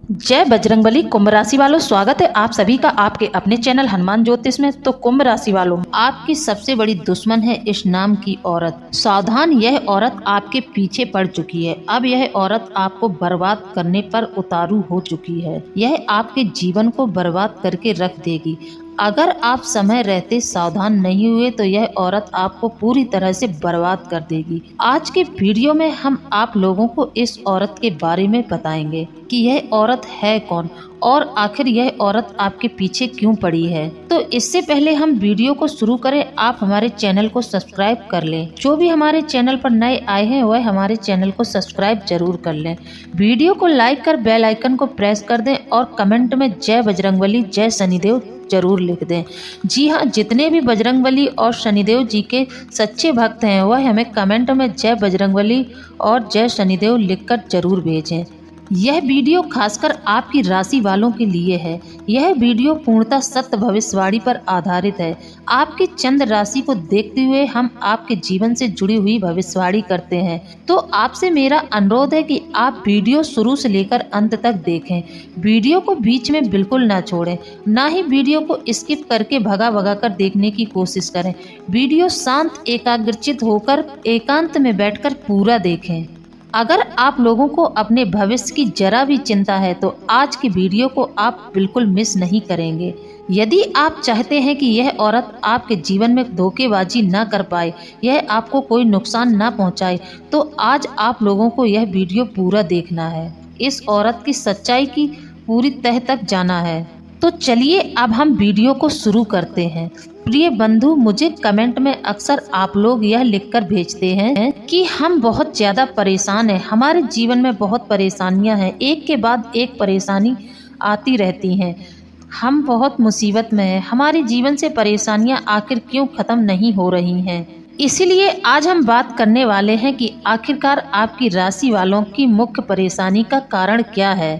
जय बजरंगबली। कुंभ राशि वालों, स्वागत है आप सभी का आपके अपने चैनल हनुमान ज्योतिष में। तो कुंभ राशि वालों, आपकी सबसे बड़ी दुश्मन है इस नाम की औरत। सावधान, यह औरत आपके पीछे पड़ चुकी है। अब यह औरत आपको बर्बाद करने पर उतारू हो चुकी है। यह आपके जीवन को बर्बाद करके रख देगी। अगर आप समय रहते सावधान नहीं हुए तो यह औरत आपको पूरी तरह से बर्बाद कर देगी। आज के वीडियो में हम आप लोगों को इस औरत के बारे में बताएंगे कि यह औरत है कौन और आखिर यह औरत आपके पीछे क्यों पड़ी है। तो इससे पहले हम वीडियो को शुरू करें, आप हमारे चैनल को सब्सक्राइब कर लें। जो भी हमारे चैनल पर नए आए हैं वह हमारे चैनल को सब्सक्राइब जरूर कर लें। वीडियो को लाइक कर बेल आइकन को प्रेस कर दें और कमेंट में जय बजरंगबली जय शनिदेव जरूर लिख दें। जी हाँ, जितने भी बजरंगबली और शनिदेव जी के सच्चे भक्त हैं वह हमें कमेंट में जय बजरंगबली और जय शनिदेव लिखकर जरूर भेजें। यह वीडियो खासकर आपकी राशि वालों के लिए है। यह वीडियो पूर्णतः सत्य भविष्यवाणी पर आधारित है। आपके चंद्र राशि को देखते हुए हम आपके जीवन से जुड़ी हुई भविष्यवाणी करते हैं। तो आपसे मेरा अनुरोध है कि आप वीडियो शुरू से लेकर अंत तक देखें। वीडियो को बीच में बिल्कुल ना छोड़ें, ना ही वीडियो को स्किप करके भगा कर देखने की कोशिश करें। वीडियो शांत एकाग्रचित होकर एकांत में बैठकर पूरा देखें। अगर आप लोगों को अपने भविष्य की जरा भी चिंता है तो आज की वीडियो को आप बिल्कुल मिस नहीं करेंगे। यदि आप चाहते हैं कि यह औरत आपके जीवन में धोखेबाजी ना कर पाए, यह आपको कोई नुकसान ना पहुंचाए, तो आज आप लोगों को यह वीडियो पूरा देखना है। इस औरत की सच्चाई की पूरी तह तक जाना है। तो चलिए अब हम वीडियो को शुरू करते हैं। प्रिय बंधु, मुझे कमेंट में अक्सर आप लोग यह लिखकर भेजते हैं कि हम बहुत ज़्यादा परेशान हैं, हमारे जीवन में बहुत परेशानियां हैं, एक के बाद एक परेशानी आती रहती हैं, हम बहुत मुसीबत में हैं, हमारे जीवन से परेशानियां आखिर क्यों ख़त्म नहीं हो रही हैं। इसीलिए आज हम बात करने वाले हैं कि आखिरकार आपकी राशि वालों की मुख्य परेशानी का कारण क्या है।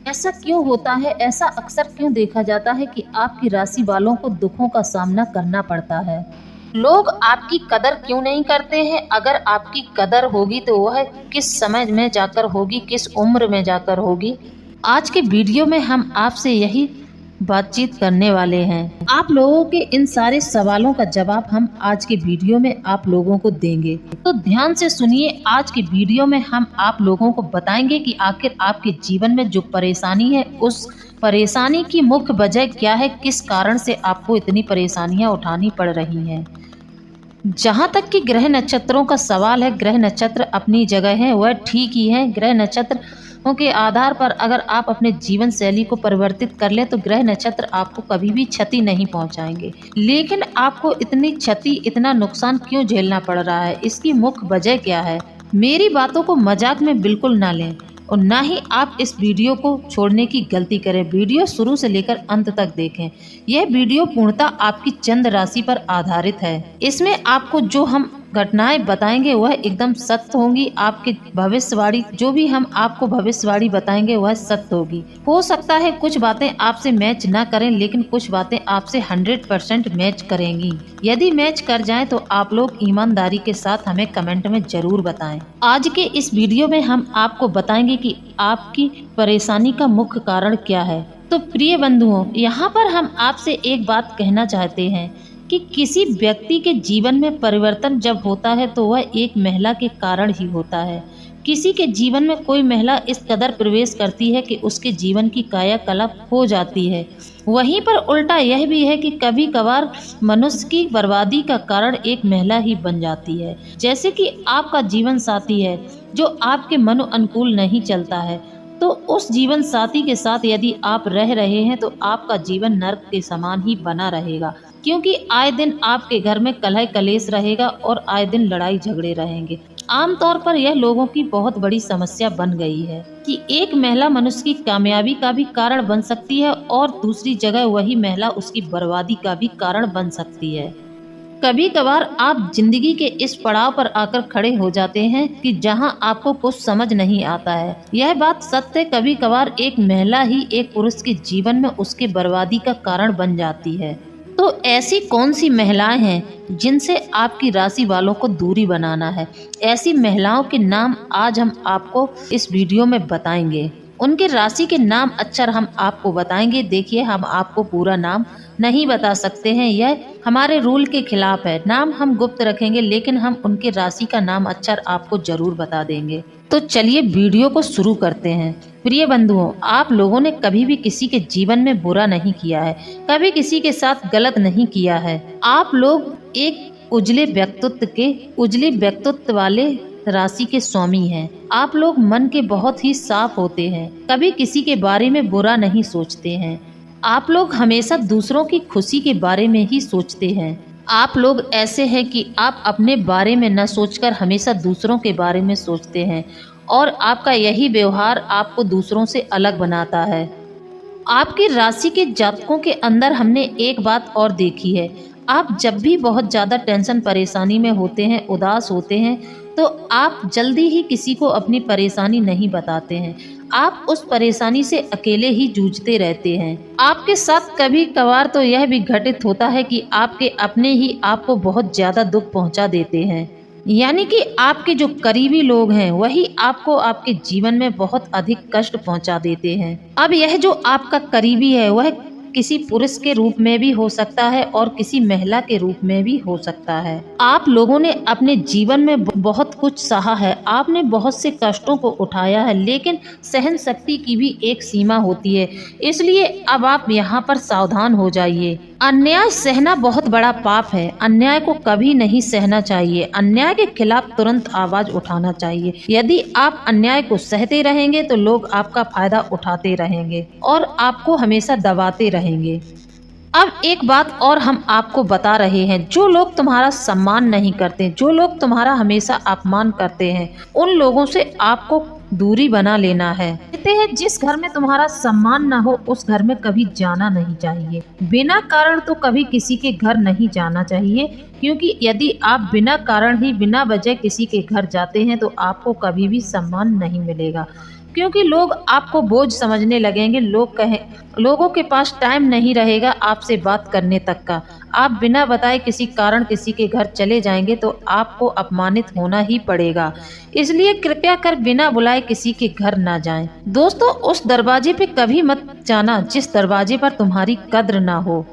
ऐसा क्यों होता है, ऐसा अक्सर क्यों देखा जाता है कि आपकी राशि वालों को दुखों का सामना करना पड़ता है। लोग आपकी कदर क्यों नहीं करते हैं। अगर आपकी कदर होगी तो वह किस समय में जाकर होगी, किस उम्र में जाकर होगी। आज के वीडियो में हम आपसे यही बातचीत करने वाले हैं। आप लोगों के इन सारे सवालों का जवाब हम आज के वीडियो में आप लोगों को देंगे। तो ध्यान से सुनिए, आज के वीडियो में हम आप लोगों को बताएंगे कि आखिर आपके जीवन में जो परेशानी है उस परेशानी की मुख्य वजह क्या है, किस कारण से आपको इतनी परेशानियां उठानी पड़ रही हैं। जहाँ तक कि ग्रह नक्षत्रों का सवाल है, ग्रह नक्षत्र अपनी जगह है, वह ठीक ही है। ग्रह नक्षत्र के आधार पर अगर आप अपने जीवन शैली को परिवर्तित कर लें तो ग्रह नक्षत्र आपको कभी भी क्षति नहीं पहुंचाएंगे। लेकिन आपको इतनी क्षति, इतना नुकसान क्यों झेलना पड़ रहा है, इसकी मुख्य वजह क्या है। मेरी बातों को मजाक में बिल्कुल ना लें और ना ही आप इस वीडियो को छोड़ने की गलती करें। वीडियो शुरू से लेकर अंत तक देखें। यह वीडियो पूर्णतः आपकी चंद्र राशि पर आधारित है। इसमें आपको जो हम घटनाएं बताएंगे वह एकदम सत्य होंगी। आपकी भविष्यवाणी, जो भी हम आपको भविष्यवाणी बताएंगे वह सत्य होगी। हो सकता है कुछ बातें आपसे मैच ना करें, लेकिन कुछ बातें आपसे 100% मैच करेंगी। यदि मैच कर जाएं तो आप लोग ईमानदारी के साथ हमें कमेंट में जरूर बताएं। आज के इस वीडियो में हम आपको बताएंगे कि आपकी परेशानी का मुख्य कारण क्या है। तो प्रिय बंधुओं, यहाँ पर हम आपसे एक बात कहना चाहते हैं कि किसी व्यक्ति के जीवन में परिवर्तन जब होता है तो वह एक महिला के कारण ही होता है। किसी के जीवन में कोई महिला इस कदर प्रवेश करती है कि उसके जीवन की कायाकल्प हो जाती है। वहीं पर उल्टा यह भी है कि कभी कभार मनुष्य की बर्बादी का कारण एक महिला ही बन जाती है। जैसे कि आपका जीवन साथी है जो आपके मनो अनुकूल नहीं चलता है, तो उस जीवन साथी के साथ यदि आप रह रहे हैं तो आपका जीवन नर्क के समान ही बना रहेगा, क्योंकि आए दिन आपके घर में कलह कलेश रहेगा और आए दिन लड़ाई झगड़े रहेंगे। आमतौर पर यह लोगों की बहुत बड़ी समस्या बन गई है कि एक महिला मनुष्य की कामयाबी का भी कारण बन सकती है और दूसरी जगह वही महिला उसकी बर्बादी का भी कारण बन सकती है। कभी कभार आप जिंदगी के इस पड़ाव पर आकर खड़े हो जाते हैं कि जहां आपको कुछ समझ नहीं आता है। यह बात सत्य है, कभी कभार एक महिला ही एक पुरुष के जीवन में उसके बर्बादी का कारण बन जाती है। तो ऐसी कौन सी महिलाएं हैं जिनसे आपकी राशि वालों को दूरी बनाना है। ऐसी महिलाओं के नाम आज हम आपको इस वीडियो में बताएंगे। उनके राशि के नाम अक्षर हम आपको बताएंगे। देखिए, हम आपको पूरा नाम नहीं बता सकते हैं, यह हमारे रूल के खिलाफ है। नाम हम गुप्त रखेंगे, लेकिन हम उनके राशि का नाम अक्षर आपको जरूर बता देंगे। तो चलिए वीडियो को शुरू करते हैं। प्रिय बंधुओं, आप लोगों ने कभी भी किसी के जीवन में बुरा नहीं किया है, कभी किसी के साथ गलत नहीं किया है। आप लोग एक उजले व्यक्तित्व वाले राशि के स्वामी हैं। आप लोग मन के बहुत ही साफ होते हैं, कभी किसी के बारे में बुरा नहीं सोचते हैं। आप लोग हमेशा दूसरों की खुशी के बारे में ही सोचते हैं। आप लोग ऐसे हैं कि आप अपने बारे में न सोचकर हमेशा दूसरों के बारे में सोचते हैं, और आपका यही व्यवहार आपको दूसरों से अलग बनाता है। आपकी राशि के जातकों के अंदर हमने एक बात और देखी है। आप जब भी बहुत ज़्यादा टेंशन परेशानी में होते हैं, उदास होते हैं, तो आप जल्दी ही किसी को अपनी परेशानी नहीं बताते हैं। आप उस परेशानी से अकेले ही जूझते रहते हैं। आपके साथ कभी कभार तो यह भी घटित होता है कि आपके अपने ही आपको बहुत ज़्यादा दुख पहुंचा देते हैं, यानी कि आपके जो करीबी लोग हैं वही आपको आपके जीवन में बहुत अधिक कष्ट पहुंचा देते हैं। अब यह जो आपका करीबी है वह किसी पुरुष के रूप में भी हो सकता है और किसी महिला के रूप में भी हो सकता है। आप लोगों ने अपने जीवन में बहुत कुछ सहा है, आपने बहुत से कष्टों को उठाया है, लेकिन सहन शक्ति की भी एक सीमा होती है। इसलिए अब आप यहाँ पर सावधान हो जाइए। अन्याय सहना बहुत बड़ा पाप है। अन्याय को कभी नहीं सहना चाहिए। अन्याय के खिलाफ तुरंत आवाज उठाना चाहिए। यदि आप अन्याय को सहते रहेंगे तो लोग आपका फायदा उठाते रहेंगे और आपको हमेशा दबाते रहेंगे। अब एक बात और हम आपको बता रहे हैं, जो लोग तुम्हारा सम्मान नहीं करते, जो लोग तुम्हारा हमेशा अपमान करते हैं, उन लोगों से आपको दूरी बना लेना है। कहते हैं जिस घर में तुम्हारा सम्मान न हो उस घर में कभी जाना नहीं चाहिए। बिना कारण तो कभी किसी के घर नहीं जाना चाहिए, क्योंकि यदि आप बिना कारण ही बिना वजह किसी के घर जाते हैं तो आपको कभी भी सम्मान नहीं मिलेगा, क्योंकि लोग आपको बोझ समझने लगेंगे। लोगों के पास टाइम नहीं रहेगा आपसे बात करने तक का। आप बिना बताए किसी कारण किसी के घर चले जाएंगे तो आपको अपमानित होना ही पड़ेगा। इसलिए कृपया कर बिना बुलाए किसी के घर ना जाएं। दोस्तों, उस दरवाजे पे कभी मत जाना जिस दरवाजे पर तुम्हारी कद्र ना हो,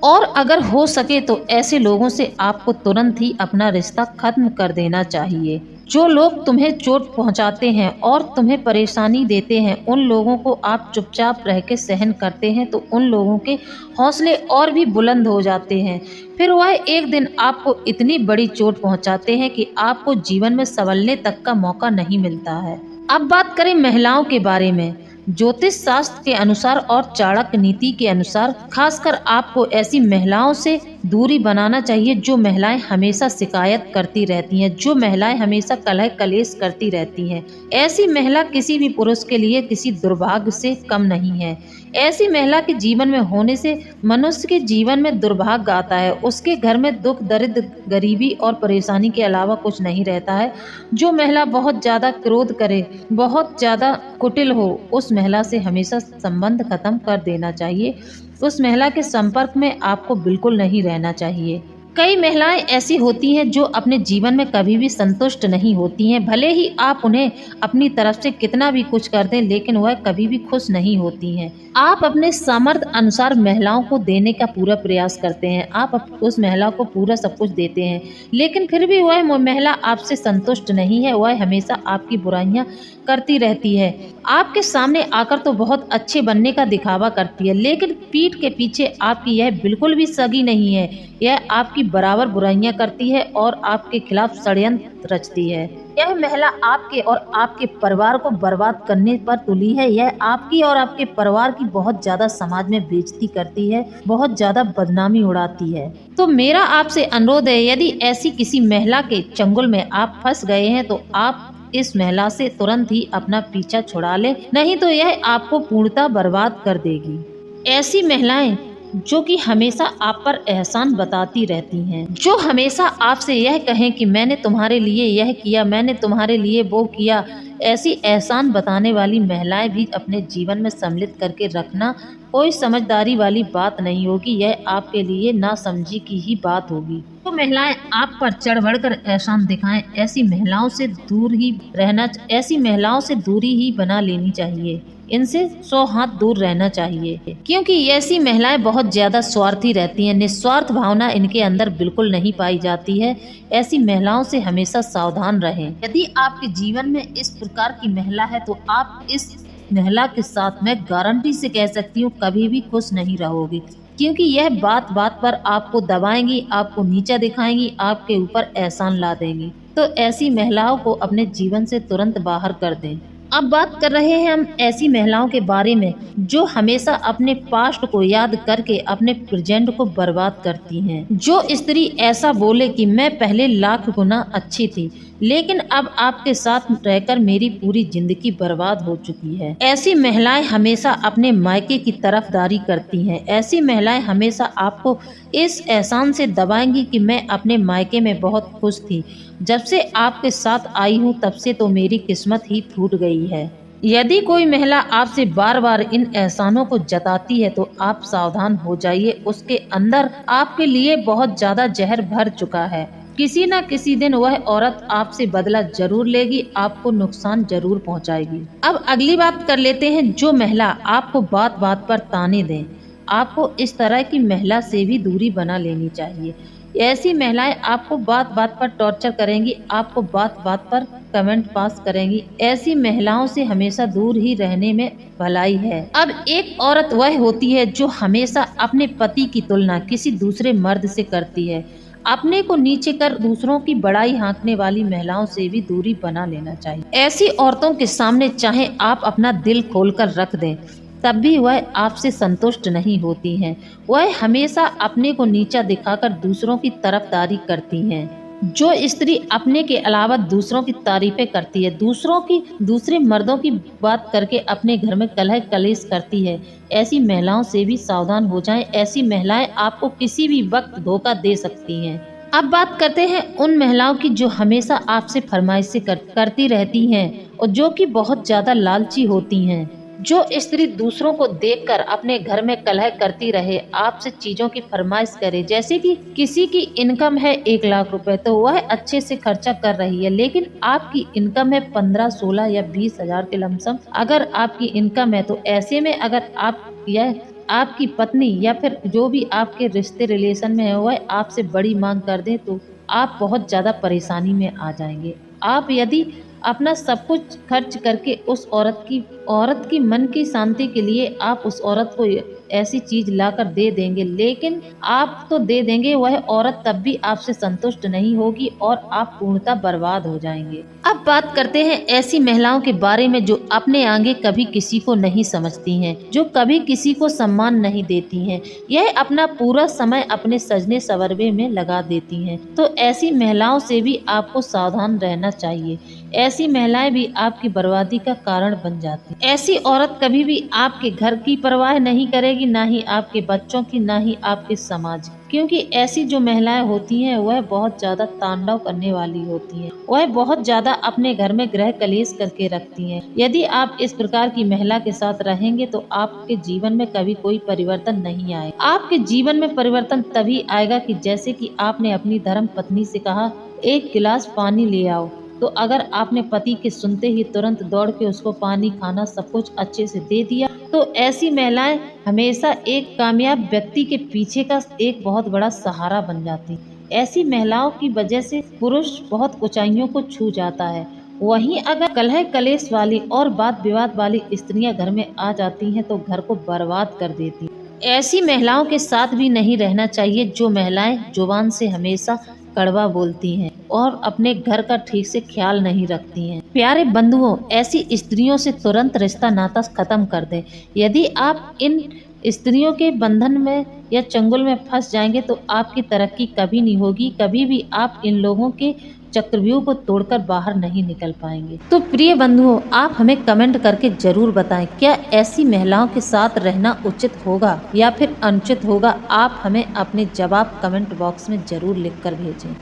और अगर हो सके तो ऐसे लोगों से आपको तुरंत ही अपना रिश्ता खत्म कर देना चाहिए। जो लोग तुम्हें चोट पहुंचाते हैं और तुम्हें परेशानी देते हैं, उन लोगों को आप चुपचाप रह के सहन करते हैं तो उन लोगों के हौसले और भी बुलंद हो जाते हैं। फिर वह एक दिन आपको इतनी बड़ी चोट पहुंचाते हैं कि आपको जीवन में संभलने तक का मौका नहीं मिलता है। अब बात करें महिलाओं के बारे में। ज्योतिष शास्त्र के अनुसार और चाणक्य नीति के अनुसार खासकर आपको ऐसी महिलाओं से दूरी बनाना चाहिए जो महिलाएं हमेशा शिकायत करती रहती हैं, जो महिलाएं हमेशा कलह कलेश करती रहती हैं। ऐसी महिला किसी भी पुरुष के लिए किसी दुर्भाग्य से कम नहीं है। ऐसी महिला के जीवन में होने से मनुष्य के जीवन में दुर्भाग्य आता है। उसके घर में दुख, दरिद्र, गरीबी और परेशानी के अलावा कुछ नहीं रहता है। जो महिला बहुत ज़्यादा क्रोध करे, बहुत ज़्यादा कुटिल हो, उस महिला से हमेशा संबंध खत्म कर देना चाहिए। उस महिला के संपर्क में आपको बिल्कुल नहीं रहना चाहिए। कई महिलाएं ऐसी होती हैं जो अपने जीवन में कभी भी संतुष्ट नहीं होती हैं। भले ही आप उन्हें अपनी तरफ से कितना भी कुछ कर दें, लेकिन वह कभी भी खुश नहीं होती हैं। आप अपने सामर्थ्य अनुसार महिलाओं को देने का पूरा प्रयास करते हैं। आप उस महिला को पूरा सब कुछ देते हैं, लेकिन फिर भी वह महिला आपसे संतुष्ट नहीं है। वह हमेशा आपकी बुराइयां करती रहती है। आपके सामने आकर तो बहुत अच्छे बनने का दिखावा करती है, लेकिन पीठ के पीछे आपकी यह बिल्कुल भी सगी नहीं है। यह आपकी बराबर बुराइयां करती है और आपके खिलाफ षड्यंत्र रचती है। यह महिला आपके और आपके परिवार को बर्बाद करने पर तुली है। यह आपकी और आपके परिवार की बहुत ज्यादा समाज में बेइज्जती करती है, बहुत ज्यादा बदनामी उड़ाती है। तो मेरा आपसे अनुरोध है, यदि ऐसी किसी महिला के चंगुल में आप फंस गए हैं तो आप इस महिला से तुरंत ही अपना पीछा छुड़ा ले, नहीं तो यह आपको पूर्णतः बर्बाद कर देगी। ऐसी महिलाएं जो कि हमेशा आप पर एहसान बताती रहती हैं, जो हमेशा आपसे यह कहें कि मैंने तुम्हारे लिए यह किया, मैंने तुम्हारे लिए वो किया, ऐसी एहसान बताने वाली महिलाएं भी अपने जीवन में सम्मिलित करके रखना कोई समझदारी वाली बात नहीं होगी। यह आपके लिए नासमझी की ही बात होगी। तो महिलाएं आप पर चढ़ बढ़कर एहसान दिखाएं, ऐसी महिलाओं से दूर ही रहना, ऐसी महिलाओं से दूरी ही बना लेनी चाहिए। इनसे 100 हाथ दूर रहना चाहिए, क्योंकि ऐसी महिलाएं बहुत ज्यादा स्वार्थी रहती हैं। निस्वार्थ भावना इनके अंदर बिल्कुल नहीं पाई जाती है। ऐसी महिलाओं से हमेशा सावधान रहें। यदि आपके जीवन में इस प्रकार की महिला है तो आप इस महिला के साथ मैं गारंटी से कह सकती हूँ कभी भी खुश नहीं रहोगी, क्योंकि यह बात बात पर आपको दबाएंगी, आपको नीचा दिखाएंगी, आपके ऊपर एहसान ला देंगी। तो ऐसी महिलाओं को अपने जीवन से तुरंत बाहर कर दें। अब बात कर रहे हैं हम ऐसी महिलाओं के बारे में जो हमेशा अपने पास्ट को याद करके अपने प्रेजेंट को बर्बाद करती हैं। जो स्त्री ऐसा बोले कि मैं पहले लाख गुना अच्छी थी, लेकिन अब आपके साथ रहकर मेरी पूरी जिंदगी बर्बाद हो चुकी है। ऐसी महिलाएं हमेशा अपने मायके की तरफदारी करती हैं। ऐसी महिलाएं हमेशा आपको इस एहसान से दबाएंगी कि मैं अपने मायके में बहुत खुश थी, जब से आपके साथ आई हूँ तब से तो मेरी किस्मत ही फूट गई है। यदि कोई महिला आपसे बार बार इन एहसानों को जताती है तो आप सावधान हो जाइए। उसके अंदर आपके लिए बहुत ज्यादा जहर भर चुका है। किसी न किसी दिन वह औरत आपसे बदला जरूर लेगी, आपको नुकसान जरूर पहुंचाएगी। अब अगली बात कर लेते हैं। जो महिला आपको बात बात पर ताने दें, आपको इस तरह की महिला से भी दूरी बना लेनी चाहिए। ऐसी महिलाएं आपको बात बात पर टॉर्चर करेंगी, आपको बात बात पर कमेंट पास करेंगी। ऐसी महिलाओं से हमेशा दूर ही रहने में भलाई है। अब एक औरत वह होती है जो हमेशा अपने पति की तुलना किसी दूसरे मर्द से करती है। अपने को नीचे कर दूसरों की बड़ाई हाँकने वाली महिलाओं से भी दूरी बना लेना चाहिए। ऐसी औरतों के सामने चाहे आप अपना दिल खोलकर रख दें, तब भी वह आपसे संतुष्ट नहीं होती हैं। वह हमेशा अपने को नीचा दिखाकर दूसरों की तरफदारी करती हैं। जो स्त्री अपने के अलावा दूसरों की तारीफें करती है, दूसरे मर्दों की बात करके अपने घर में कलह कलेश करती है, ऐसी महिलाओं से भी सावधान हो जाएं। ऐसी महिलाएं आपको किसी भी वक्त धोखा दे सकती हैं। अब बात करते हैं उन महिलाओं की जो हमेशा आपसे फरमाइशें करती रहती हैं और जो कि बहुत ज्यादा लालची होती हैं। जो स्त्री दूसरों को देखकर अपने घर में कलह करती रहे, आपसे चीजों की फरमाइश करे, जैसे कि किसी की इनकम है 1 लाख रुपए तो वह अच्छे से खर्चा कर रही है, लेकिन आपकी इनकम है 15, 16 या 20 हजार के लमसम अगर आपकी इनकम है, तो ऐसे में अगर आपकी पत्नी या फिर जो भी आपके रिश्ते रिलेशन में है वह आपसे बड़ी मांग कर दे तो आप बहुत ज्यादा परेशानी में आ जाएंगे। आप यदि अपना सब कुछ खर्च करके उस औरत की मन की शांति के लिए आप उस औरत को ऐसी चीज लाकर दे देंगे, लेकिन आप तो दे देंगे, वह औरत तब भी आपसे संतुष्ट नहीं होगी और आप पूर्णतः बर्बाद हो जाएंगे। अब बात करते हैं ऐसी महिलाओं के बारे में जो अपने आगे कभी किसी को नहीं समझती हैं, जो कभी किसी को सम्मान नहीं देती हैं। यह अपना पूरा समय अपने सजने संवरने में लगा देती हैं। तो ऐसी महिलाओं से भी आपको सावधान रहना चाहिए। ऐसी महिलाएं भी आपकी बर्बादी का कारण बन जाती हैं। ऐसी औरत कभी भी आपके घर की परवाह नहीं करेगी, ना ही आपके बच्चों की, ना ही आपके समाज की, क्योंकि ऐसी जो महिलाएं होती हैं वह बहुत ज्यादा तांडव करने वाली होती हैं। वह बहुत ज्यादा अपने घर में गृह कलेश करके रखती हैं। यदि आप इस प्रकार की महिला के साथ रहेंगे तो आपके जीवन में कभी कोई परिवर्तन नहीं आएगा। आपके जीवन में परिवर्तन तभी आएगा कि जैसे कि आपने अपनी धर्म पत्नी से कहा 1 गिलास पानी ले आओ, तो अगर आपने पति के सुनते ही तुरंत दौड़ के उसको पानी, खाना सब कुछ अच्छे से दे दिया, तो ऐसी महिलाएं हमेशा एक कामयाब व्यक्ति के पीछे का एक बहुत बड़ा सहारा बन जाती। ऐसी महिलाओं की वजह से पुरुष बहुत ऊंचाइयों को छू जाता है। वहीं अगर कलह कलेश वाली और वाद विवाद वाली स्त्रियां घर में आ जाती हैं तो घर को बर्बाद कर देती। ऐसी महिलाओं के साथ भी नहीं रहना चाहिए जो महिलाएं जुबान से हमेशा कड़वा बोलती हैं और अपने घर का ठीक से ख्याल नहीं रखती हैं। प्यारे बंधुओं, ऐसी स्त्रियों से तुरंत रिश्ता नाता खत्म कर दें। यदि आप इन स्त्रियों के बंधन में या चंगुल में फंस जाएंगे तो आपकी तरक्की कभी नहीं होगी। कभी भी आप इन लोगों के चक्रव्यूह को तोड़कर बाहर नहीं निकल पाएंगे। तो प्रिय बंधुओं, आप हमें कमेंट करके जरूर बताएं, क्या ऐसी महिलाओं के साथ रहना उचित होगा या फिर अनुचित होगा। आप हमें अपने जवाब कमेंट बॉक्स में जरूर लिखकर भेजें।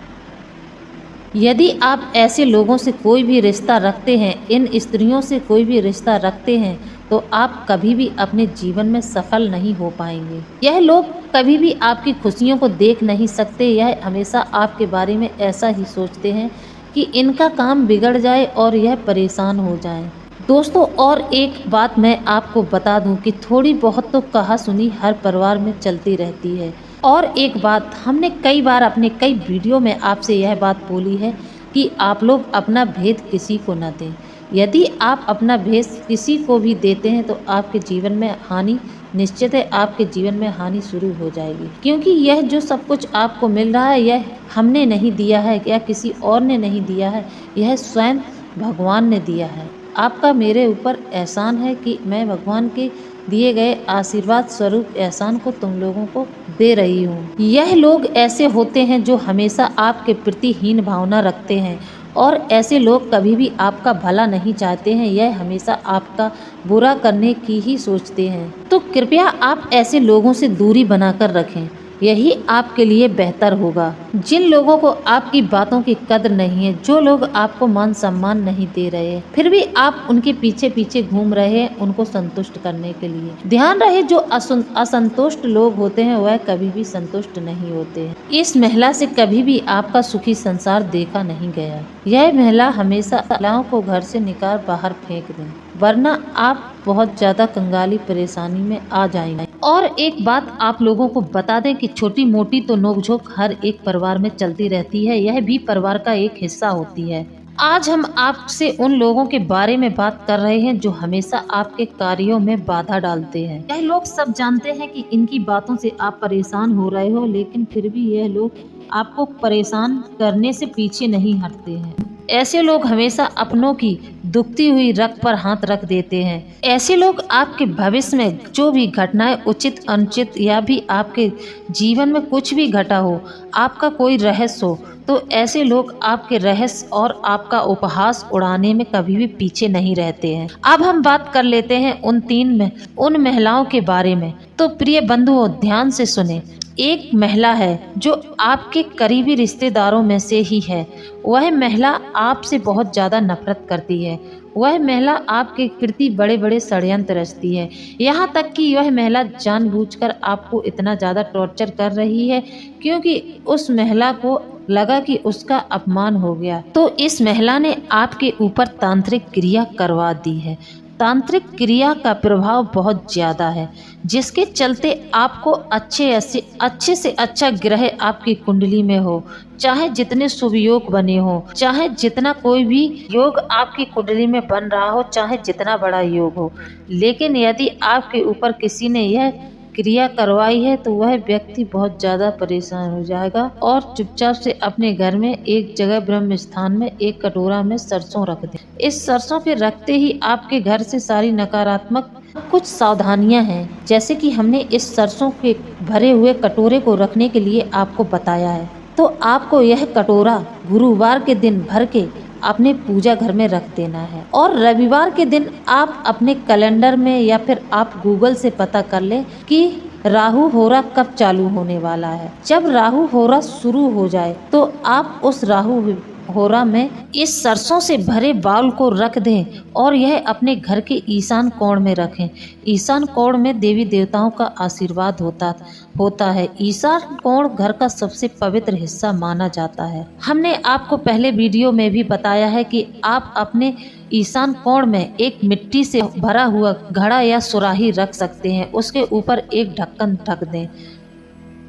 यदि आप ऐसे लोगों से कोई भी रिश्ता रखते हैं, इन स्त्रियों से कोई भी रिश्ता रखते हैं, तो आप कभी भी अपने जीवन में सफल नहीं हो पाएंगे। यह लोग कभी भी आपकी खुशियों को देख नहीं सकते। यह हमेशा आपके बारे में ऐसा ही सोचते हैं कि इनका काम बिगड़ जाए और यह परेशान हो जाएं। दोस्तों और एक बात मैं आपको बता दूं कि थोड़ी बहुत तो कहा सुनी हर परिवार में चलती रहती है। और एक बात हमने कई बार अपने कई वीडियो में आपसे यह बात बोली है कि आप लोग अपना भेद किसी को न दें। यदि आप अपना भेद किसी को भी देते हैं तो आपके जीवन में हानि निश्चित है, आपके जीवन में हानि शुरू हो जाएगी। क्योंकि यह जो सब कुछ आपको मिल रहा है यह हमने नहीं दिया है या किसी और ने नहीं दिया है, यह स्वयं भगवान ने दिया है। आपका मेरे ऊपर एहसान है कि मैं भगवान के दिए गए आशीर्वाद स्वरूप एहसान को तुम लोगों को दे रही हूँ। यह लोग ऐसे होते हैं जो हमेशा आपके प्रति हीन भावना रखते हैं और ऐसे लोग कभी भी आपका भला नहीं चाहते हैं, यह हमेशा आपका बुरा करने की ही सोचते हैं। तो कृपया आप ऐसे लोगों से दूरी बनाकर रखें, यही आपके लिए बेहतर होगा। जिन लोगों को आपकी बातों की कदर नहीं है, जो लोग आपको मान सम्मान नहीं दे रहे हैं, फिर भी आप उनके पीछे पीछे घूम रहे हैं उनको संतुष्ट करने के लिए। ध्यान रहे जो असंतुष्ट लोग होते हैं वह कभी भी संतुष्ट नहीं होते हैं। इस महिला से कभी भी आपका सुखी संसार देखा नहीं गया। यह महिला हमेशा महिलाओं को घर से निकाल बाहर फेंक दें, वरना आप बहुत ज्यादा कंगाली परेशानी में आ जाएंगे। और एक बात आप लोगों को बता दें कि छोटी मोटी तो नोकझोंक हर एक परिवार में चलती रहती है, यह भी परिवार का एक हिस्सा होती है। आज हम आपसे उन लोगों के बारे में बात कर रहे हैं जो हमेशा आपके कार्यों में बाधा डालते हैं। यह लोग सब जानते हैं कि इनकी बातों से आप परेशान हो रहे हो, लेकिन फिर भी यह लोग आपको परेशान करने से पीछे नहीं हटते हैं। ऐसे लोग हमेशा अपनों की दुखती हुई रग पर हाथ रख देते हैं। ऐसे लोग आपके भविष्य में जो भी घटनाएं उचित अनुचित या भी आपके जीवन में कुछ भी घटा हो, आपका कोई रहस्य हो, तो ऐसे लोग आपके रहस्य और आपका उपहास उड़ाने में कभी भी पीछे नहीं रहते हैं। अब हम बात कर लेते हैं उन महिलाओं के बारे में। तो प्रिय बंधुओं ध्यान से सुने। एक महिला है जो आपके करीबी रिश्तेदारों में से ही है। वह महिला आपसे बहुत ज़्यादा नफरत करती है। वह महिला आपके प्रति बड़े बड़े षड्यंत्र रचती है। यहाँ तक कि वह महिला जानबूझकर आपको इतना ज़्यादा टॉर्चर कर रही है क्योंकि उस महिला को लगा कि उसका अपमान हो गया। तो इस महिला ने आपके ऊपर तांत्रिक क्रिया करवा दी है। तांत्रिक क्रिया का प्रभाव बहुत ज्यादा है, जिसके चलते आपको अच्छे से अच्छा ग्रह आपकी कुंडली में हो, चाहे जितने शुभ योग बने हो, चाहे जितना कोई भी योग आपकी कुंडली में बन रहा हो, चाहे जितना बड़ा योग हो, लेकिन यदि आपके ऊपर किसी ने यह क्रिया करवाई है तो वह व्यक्ति बहुत ज्यादा परेशान हो जाएगा और चुपचाप से अपने घर में एक जगह ब्रह्म स्थान में एक कटोरा में सरसों रख दे। इस सरसों के रखते ही आपके घर से सारी नकारात्मक कुछ सावधानियां हैं, जैसे कि हमने इस सरसों के भरे हुए कटोरे को रखने के लिए आपको बताया है। तो आपको यह कटोरा गुरुवार के दिन भर के अपने पूजा घर में रख देना है और रविवार के दिन आप अपने कैलेंडर में या फिर आप गूगल से पता कर ले कि राहु होरा कब चालू होने वाला है। जब राहु होरा शुरू हो जाए तो आप उस राहु होरा में इस सरसों से भरे बाउल को रख दें और यह अपने घर के ईशान कोण में रखें। ईशान कोण में देवी देवताओं का आशीर्वाद होता है। ईशान कोण घर का सबसे पवित्र हिस्सा माना जाता है। हमने आपको पहले वीडियो में भी बताया है कि आप अपने ईशान कोण में एक मिट्टी से भरा हुआ घड़ा या सुराही रख सकते हैं, उसके ऊपर एक ढक्कन ढक दें।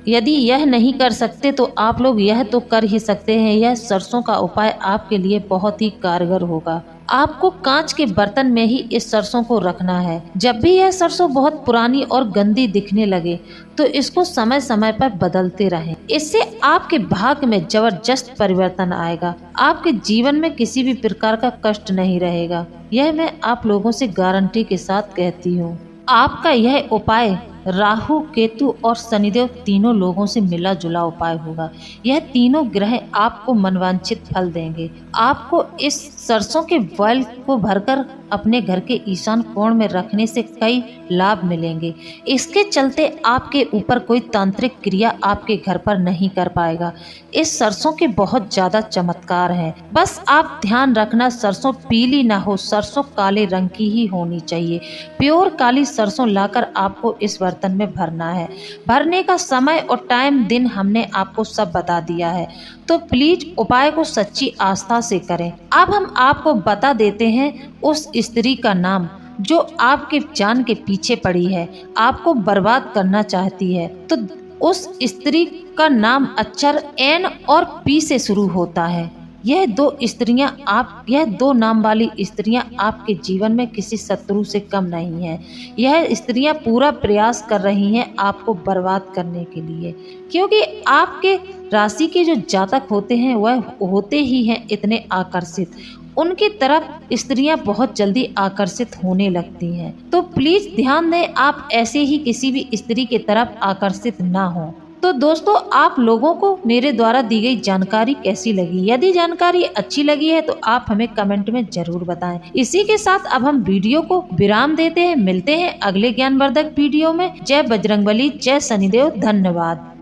यदि यह नहीं कर सकते तो आप लोग यह तो कर ही सकते हैं। यह सरसों का उपाय आपके लिए बहुत ही कारगर होगा। आपको कांच के बर्तन में ही इस सरसों को रखना है। जब भी यह सरसों बहुत पुरानी और गंदी दिखने लगे तो इसको समय समय पर बदलते रहें। इससे आपके भाग्य में जबरदस्त परिवर्तन आएगा। आपके जीवन में किसी भी प्रकार का कष्ट नहीं रहेगा। यह मैं आप लोगों से गारंटी के साथ कहती हूँ। आपका यह उपाय राहु, केतु और शनिदेव तीनों लोगों से मिला जुला उपाय होगा। यह तीनों ग्रह आपको मनवांछित फल देंगे। आपको इस सरसों के बॉयल को भरकर अपने घर के ईशान कोण में रखने से कई लाभ मिलेंगे। इसके चलते आपके ऊपर कोई तांत्रिक क्रिया आपके घर पर नहीं कर पाएगा। इस सरसों के बहुत ज्यादा चमत्कार हैं। बस आप ध्यान रखना सरसों पीली ना हो, सरसों काले रंग की ही होनी चाहिए। प्योर काली सरसों लाकर आपको इस बर्तन में भरना है। भरने का समय और टाइम दिन हमने आपको सब बता दिया है, तो प्लीज उपाय को सच्ची आस्था से करें। अब हम आपको बता देते हैं उस स्त्री का नाम जो आपके जान के पीछे पड़ी है, आपको बर्बाद करना चाहती है। तो उस स्त्री का नाम अक्षर एन और पी से शुरू होता है। यह दो नाम वाली स्त्रियां आपके जीवन में किसी शत्रु से कम नहीं है। यह स्त्रियां पूरा प्रयास कर रही हैं आपको बर्बाद करने के लिए, क्योंकि आपके राशि के जो जातक होते हैं वह होते ही हैं इतने आकर्षित। उनकी तरफ स्त्रियां बहुत जल्दी आकर्षित होने लगती हैं। तो प्लीज ध्यान दें, आप ऐसे ही किसी भी स्त्री की तरफ आकर्षित ना हो। तो दोस्तों, आप लोगों को मेरे द्वारा दी गई जानकारी कैसी लगी? यदि जानकारी अच्छी लगी है तो आप हमें कमेंट में जरूर बताएं। इसी के साथ अब हम वीडियो को विराम देते हैं। मिलते हैं अगले ज्ञानवर्धक वीडियो में। जय बजरंगबली, जय शनिदेव, धन्यवाद।